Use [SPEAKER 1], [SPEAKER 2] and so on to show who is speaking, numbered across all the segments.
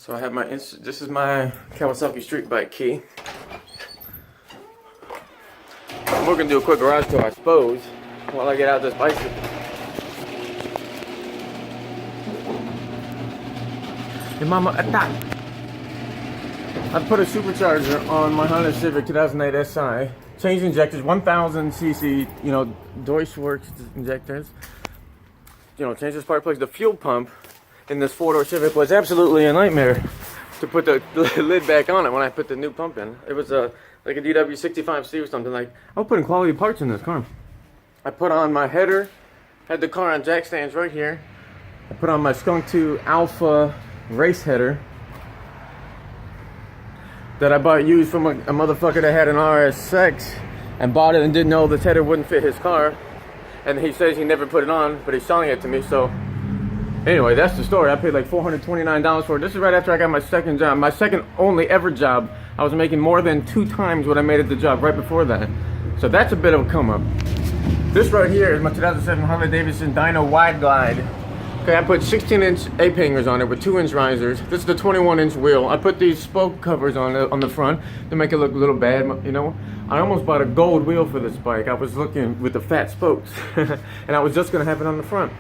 [SPEAKER 1] So I have my, this is my Kawasaki street bike key. We're gonna do a quick garage tour, I suppose, while I get out this bicycle. Hey mama, attack! I put a supercharger on my Honda Civic 2008 SI. Changed injectors, 1000cc, you know, Deutschwerks injectors. You know, changed the spark plugs. The fuel pump in this four-door Civic was absolutely a nightmare to put the lid back on it when I put the new pump in. It was like a DW65C or something. Like, I was putting quality parts in this car. I put on my header, had the car on jack stands right here. I put on my Skunk 2 Alpha race header that I bought used from a motherfucker that had an RS6 and bought it and didn't know this header wouldn't fit his car. And he says he never put it on, but he's selling it to me, so anyway, that's the story. I paid like $429 for it. This is right after I got my second job, my second only ever job. I was making more than 2 times what I made at the job right before that. So that's a bit of a come up. This right here is my 2007 Harley Davidson Dyno Wide Glide. Okay, I put 16-inch ape hangers on it with 2-inch risers. This is the 21-inch wheel. I put these spoke covers on the front to make it look a little bad, you know. I almost bought a gold wheel for this bike. I was looking with the fat spokes, and I was just gonna have it on the front.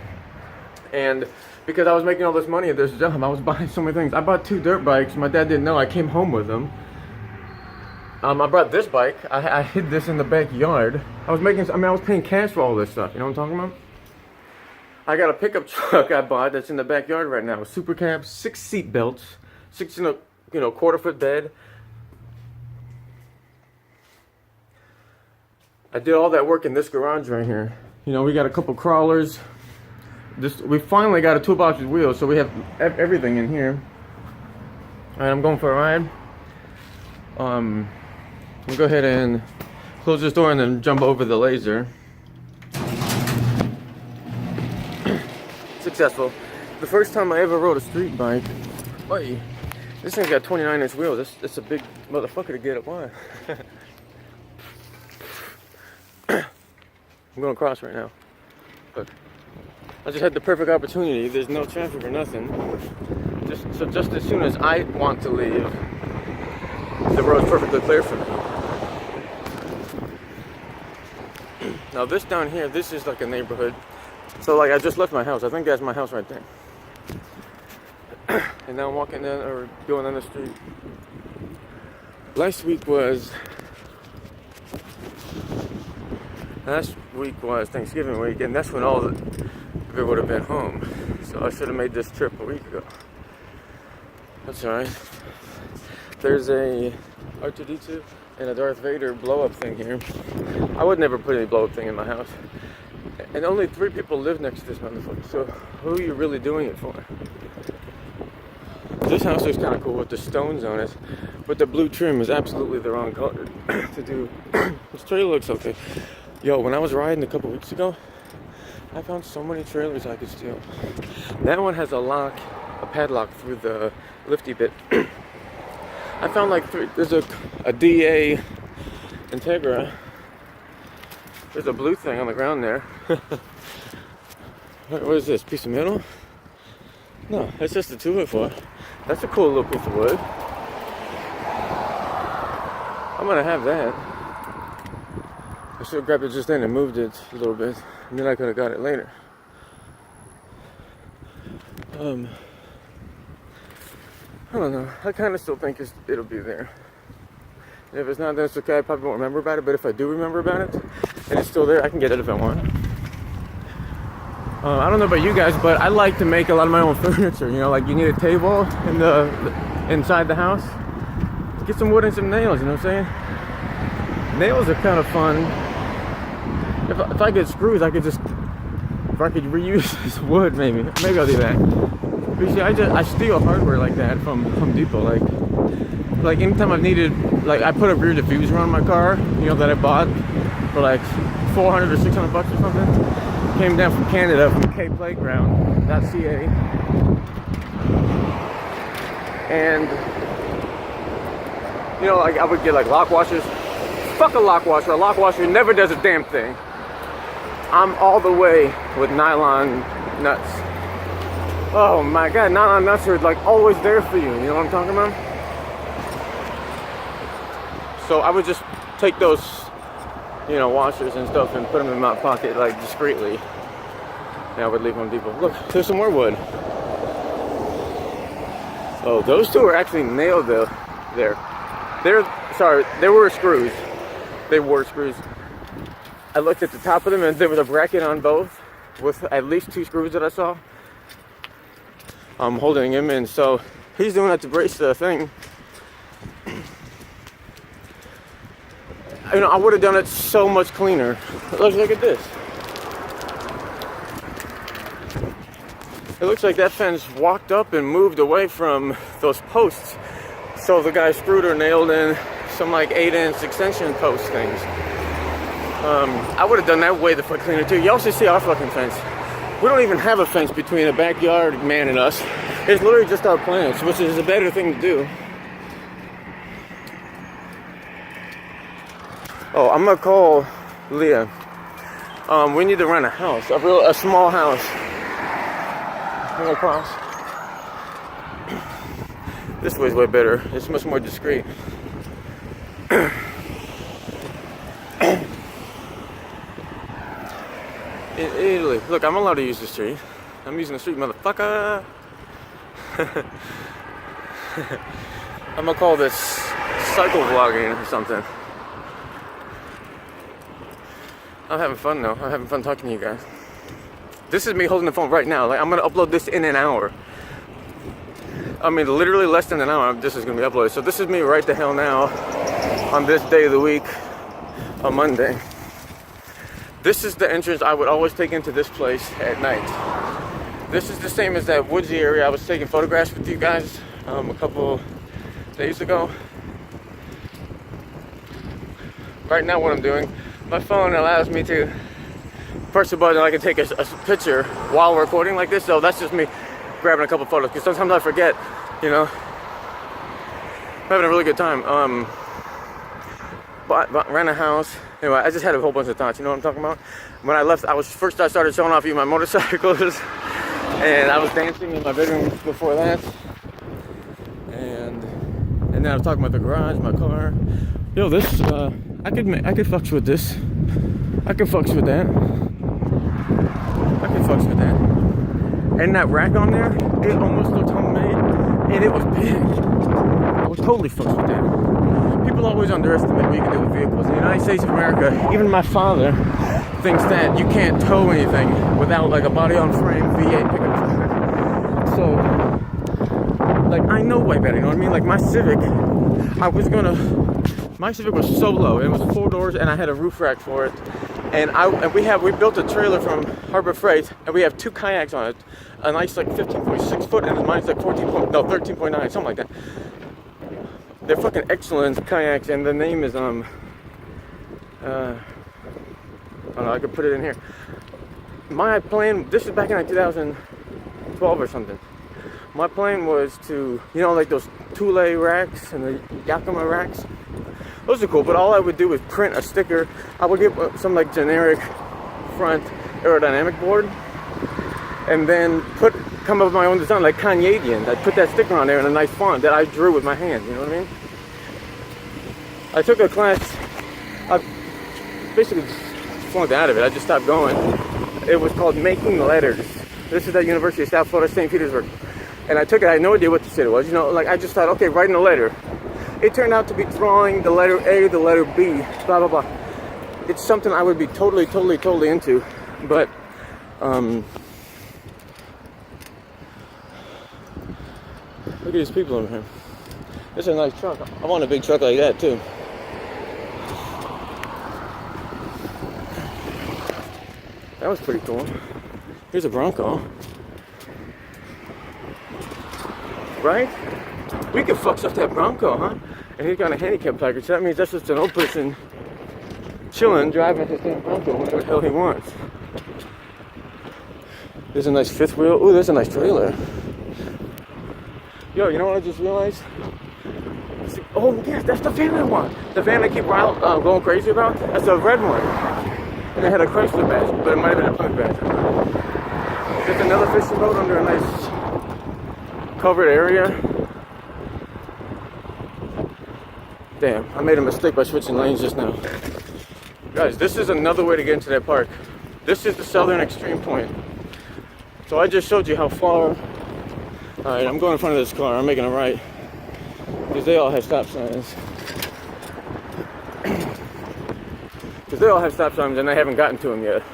[SPEAKER 1] And because I was making all this money at this job, I was buying so many things. I bought 2 dirt bikes. My dad didn't know. I came home with them. I brought this bike. I hid this in the backyard. I was paying cash for all this stuff. You know what I'm talking about? I got a pickup truck I bought that's in the backyard right now. Super cab, 6 seat belts, 6 in a, you know, quarter-foot bed. I did all that work in this garage right here. You know, we got a couple crawlers. We finally got a toolbox with wheels, so we have everything in here. Alright, I'm going for a ride. We'll go ahead and close this door and then jump over the laser. Successful. The first time I ever rode a street bike. Boy, this thing's got 29-inch wheels. It's a big motherfucker to get up on. I'm going across right now. Look. I just had the perfect opportunity. There's no traffic or nothing. Just as soon as I want to leave, the road's perfectly clear for me. Now this down here, this is like a neighborhood. So like I just left my house. I think that's my house right there. And now I'm walking down or going down the street. Last week was Thanksgiving week, and that's when all of it would have been home. So I should have made this trip a week ago. That's alright. There's a R2-D2 and a Darth Vader blow-up thing here. I would never put any blow-up thing in my house. And only 3 people live next to this motherfucker, so who are you really doing it for? This house looks kind of cool with the stones on it, but the blue trim is absolutely the wrong color to do. This trailer looks okay. Yo, when I was riding a couple weeks ago, I found so many trailers I could steal. That one has a padlock through the lifty bit. I found like 3, there's a DA Integra. There's a blue thing on the ground there. What is this, piece of metal? No, it's just a 2x4. That's a cool little piece of wood. I'm gonna have that. I should have grabbed it just then and moved it a little bit, and then I could have got it later. I don't know. I kind of still think it'll be there. And if it's not, then it's okay. I probably won't remember about it, but if I do remember about it, and it's still there, I can get it if I want. I don't know about you guys, but I like to make a lot of my own furniture. You know, like you need a table in inside the house. Get some wood and some nails, you know what I'm saying? Nails are kind of fun. If I get screws, if I could reuse this wood, maybe I'll do that. But you see, I steal hardware like that from Home Depot. Like anytime I've needed, like I put a rear diffuser on my car, you know, that I bought for like $400 or $600 or something. Came down from Canada from kplayground.ca, and you know, like I would get like lock washers. Fuck a lock washer. A lock washer never does a damn thing. I'm all the way with nylon nuts. Oh my god, not nuts are like always there for you. You know what I'm talking about? So I would just take those, you know, washers and stuff and put them in my pocket like discreetly. And I would leave them people. Look, there's some more wood. Oh, those two are actually nailed though. There. There were screws. They were screws. I looked at the top of them and there was a bracket on both with at least 2 screws that I saw. I'm holding him in, so he's doing that to brace the thing. You know, I would have done it so much cleaner. Look at this. It looks like that fence walked up and moved away from those posts. So the guy screwed or nailed in some like 8-inch extension post things. I would have done that way the fuck cleaner too. You also see our fucking fence. We don't even have a fence between the backyard man and us. It's literally just our plants, which is a better thing to do. Oh, I'm gonna call Leah. We need to rent a house, a small house. Come across. This way's way better. It's much more discreet. In Italy, look, I'm allowed to use the street. I'm using the street, motherfucker. I'm gonna call this cycle vlogging or something. I'm having fun though. I'm having fun talking to you guys. This is me holding the phone right now. Like, I'm gonna upload this in an hour. I mean, literally less than an hour. This is gonna be uploaded. So this is me right the hell now on this day of the week, on Monday. This is the entrance I would always take into this place at night. This is the same as that woodsy area I was taking photographs with you guys a couple days ago. Right now what I'm doing, my phone allows me to press the button and I can take a picture while recording like this. So that's just me grabbing a couple photos because sometimes I forget, you know. I'm having a really good time. Rent a house. Anyway, I just had a whole bunch of thoughts. You know what I'm talking about? When I left, I started showing off you my motorcycles, and I was dancing in my bedroom before that, and then I was talking about the garage, my car. Yo, this I could fucks with this. I could fucks with that. I could fucks with that. And that rack on there, it almost looked homemade, and it was big. I was totally fucks with that. People always underestimate what you can do with vehicles. In the United States of America, even my father thinks that you can't tow anything without like a body-on-frame V8 pickup truck. So, like, I know way better, you know what I mean? Like my Civic, my Civic was so low. It was 4 doors and I had a roof rack for it. And we built a trailer from Harbor Freight and we have 2 kayaks on it. A nice like 15.6 foot and mine's like 13.9, something like that. They're fucking excellent kayaks, and the name is I don't know, I could put it in here. My plan, this is back in like 2012 or something. My plan was to, you know, like those Thule racks and the Yakima racks. Those are cool, but all I would do is print a sticker. I would get some like generic front aerodynamic board, and then come up with my own design, like Canadian. I'd put that sticker on there in a nice font that I drew with my hand, you know what I mean? I took a class, I basically flunked out of it. I just stopped going. It was called Making Letters. This is at University of South Florida, St. Petersburg. And I took it, I had no idea what the shit it was. You know, like I just thought, okay, writing a letter. It turned out to be drawing the letter A, the letter B, blah, blah, blah. It's something I would be totally into. But, look at these people over here. This is a nice truck. I want a big truck like that too. That was pretty cool. Here's a Bronco. Right? We could fuck up that Bronco, huh? And he's got a handicap placard, so that means that's just an old person chilling, driving his damn Bronco, whatever the hell he wants. There's a nice fifth wheel. Ooh, there's a nice trailer. Yo, you know what I just realized? Oh, yes, that's the van I want. The van I keep going crazy about? That's the red one. And it had a Chrysler badge, but it might have been a Plymouth badge. There's another fishing boat under a nice covered area. Damn, I made a mistake by switching lanes just now. Guys, this is another way to get into that park. This is the southern extreme point. So I just showed you how far. Alright, I'm going in front of this car. I'm making a right. Because they all have stop signs. Because they all have stop signs and I haven't gotten to them yet.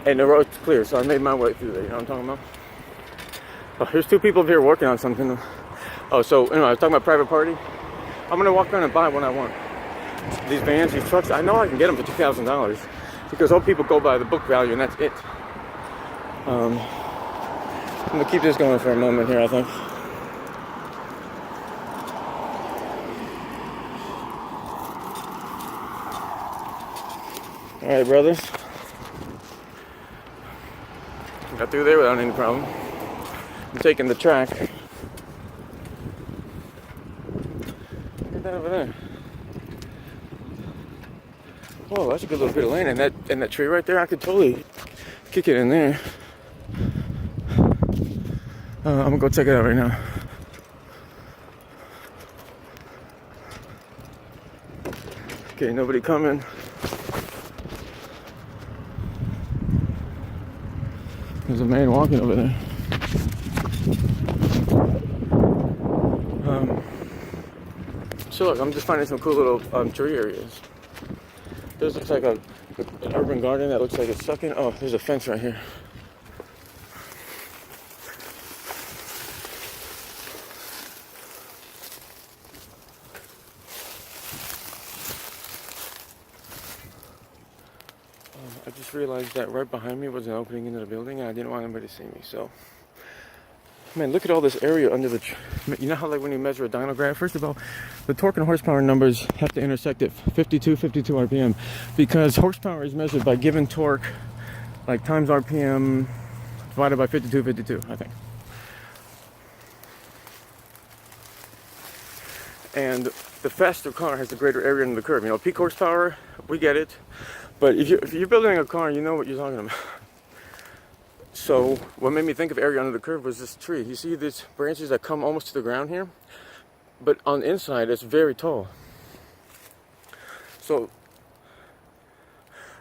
[SPEAKER 1] And the road's clear, so I made my way through there. You know what I'm talking about? Oh, here's two people up here working on something. Oh, so anyway, I was talking about private party. I'm going to walk around and buy what I want. These vans, these trucks, I know I can get them for $2,000. Because all people go by the book value and that's it. I'm going to keep this going for a moment here, I think. Alright, brothers. Got through there without any problem. I'm taking the track. Look at that over there. Whoa, that's a good little bit of lane. And that tree right there, I could totally kick it in there. I'm gonna go check it out right now. Okay, nobody coming. There's a man walking over there. So look, I'm just finding some cool little tree areas. This looks like an urban garden that looks like it's sucking. Oh, there's a fence right here. I just realized that right behind me was an opening into the building and I didn't want anybody to see me, so. Man, look at all this area under the, you know how like when you measure a dyno-graph, first of all, the torque and horsepower numbers have to intersect at 52 RPM because horsepower is measured by given torque, like times RPM divided by 52, I think. And the faster car has the greater area under the curve. You know, peak horsepower, we get it. But if you're building a car, you know what you're talking about. So what made me think of area under the curve was this tree. You see these branches that come almost to the ground here? But on the inside, it's very tall. So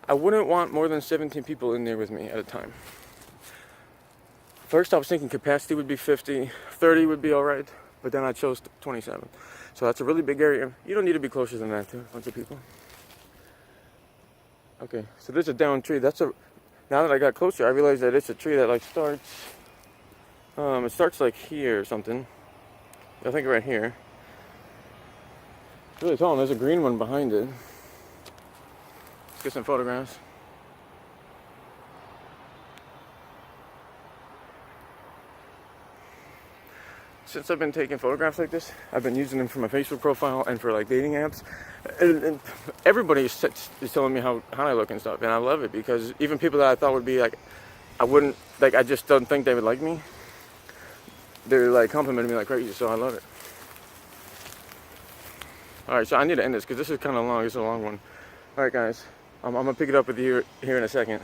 [SPEAKER 1] I wouldn't want more than 17 people in there with me at a time. First, I was thinking capacity would be 50, 30 would be all right, but then I chose 27. So that's a really big area. You don't need to be closer than that to a bunch of people. Okay, so there's a down tree. Now that I got closer, I realized that it's a tree that like starts, it starts like here or something. I think right here. It's really tall, and there's a green one behind it. Let's get some photographs. Since I've been taking photographs like this, I've been using them for my Facebook profile and for like dating apps. And everybody is telling me how I look and stuff, and I love it because even people that I thought would be like, I just don't think they would like me. They're like complimenting me like crazy, so I love it. Alright, so I need to end this because this is kind of long. It's a long one. Alright guys, I'm going to pick it up with you here in a second.